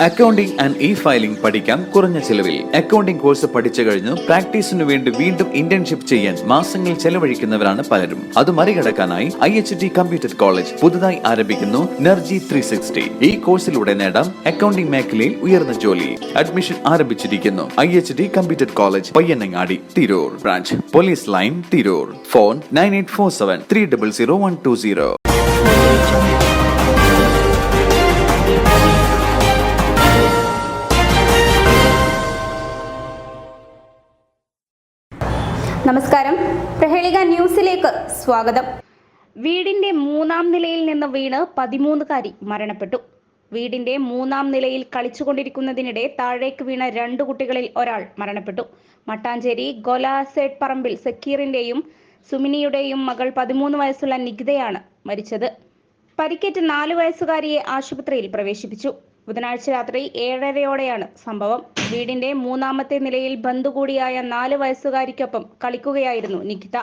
Accounting and e-filing പഠിക്കാം കുറഞ്ഞ ചിലവിൽ. അക്കൗണ്ടിംഗ് കോഴ്സ് പഠിച്ചു കഴിഞ്ഞ് പ്രാക്ടീസിനു വേണ്ടി വീണ്ടും ഇന്റേൺഷിപ്പ് ചെയ്യാൻ മാസങ്ങൾ ചെലവഴിക്കുന്നവരാണ് പലരും. അത് മറികടക്കാനായി IHT കമ്പ്യൂട്ടർ കോളേജ് പുതുതായി ആരംഭിക്കുന്നു NERGY 360. ഈ കോഴ്സിലൂടെ നേടാം അക്കൗണ്ടിംഗ് മേഖലയിൽ ഉയർന്ന ജോലി. അഡ്മിഷൻ ആരംഭിച്ചിരിക്കുന്നു. IHT computer college, Payyanangadi, Tirur. Branch police line, Tirur. Phone 9847 300 120. നമസ്കാരം, പ്രഹേളിക ന്യൂസിലേക്ക് സ്വാഗതം. വീടിന്റെ 3-ാം നിലയിൽ നിന്ന് വീണ് 13-കാരി മരണപ്പെട്ടു. വീടിന്റെ 3-ാം നിലയിൽ കളിച്ചുകൊണ്ടിരിക്കുന്നതിനിടെ താഴേക്ക് വീണ 2 കുട്ടികളിൽ ഒരാൾ മരണപ്പെട്ടു. മട്ടാഞ്ചേരി ഗോലാസേഡ് പറമ്പിൽ സക്കീറിന്റെയും സുമിനിയുടെയും മകൾ 13 വയസ്സുള്ള നികിതയാണ് മരിച്ചത്. പരിക്കേറ്റ് 4 വയസ്സുകാരിയെ ആശുപത്രിയിൽ പ്രവേശിപ്പിച്ചു. ബുധനാഴ്ച രാത്രി 7:30-യോടെയാണ് സംഭവം. വീടിന്റെ 3-ാമത്തെ നിലയിൽ ബന്ധു കൂടിയായ 4 വയസ്സുകാരിക്കൊപ്പം കളിക്കുകയായിരുന്നു നികിത.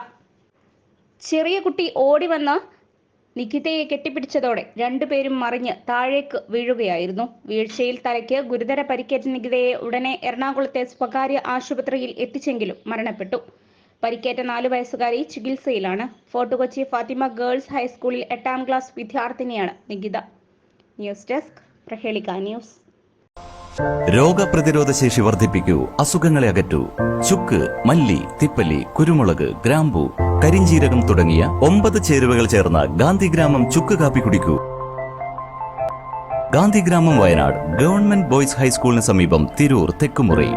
ചെറിയ കുട്ടി ഓടി വന്ന് നികിതയെ കെട്ടിപ്പിടിച്ചതോടെ 2 പേരും മറിഞ്ഞ് താഴേക്ക് വീഴുകയായിരുന്നു. വീഴ്ചയിൽ തലയ്ക്ക് ഗുരുതര പരിക്കേറ്റ നികിതയെ ഉടനെ എറണാകുളത്തെ സ്വകാര്യ ആശുപത്രിയിൽ എത്തിച്ചെങ്കിലും മരണപ്പെട്ടു. പരിക്കേറ്റ 4 വയസ്സുകാരി ചികിത്സയിലാണ്. ഫോർട്ട് കൊച്ചി ഫാത്തിമ ഗേൾസ് ഹൈസ്കൂളിൽ 8-ാം ക്ലാസ് വിദ്യാർത്ഥിനിയാണ് നികിത. ന്യൂസ് ഡെസ്ക്, പ്രഹേളിക ന്യൂസ്. രോഗപ്രതിരോധ ശേഷി വർദ്ധിപ്പിക്കൂ, അസുഖങ്ങളെ അകറ്റൂ. ചുക്ക്, മല്ലി, തിപ്പല്ലി, കുരുമുളക്, ഗ്രാമ്പു, കരിഞ്ജീരകം തുടങ്ങിയ 9 ചേരുവകൾ ചേർന്ന ഗാന്ധിഗ്രാമം ചുക്ക് കാപ്പി കുടിക്കൂ. ഗാന്ധിഗ്രാമം, വയനാട് ഗവൺമെന്റ് ബോയ്സ് ഹൈസ്കൂളിന് സമീപം, തിരൂർ, തെക്കുമുറി.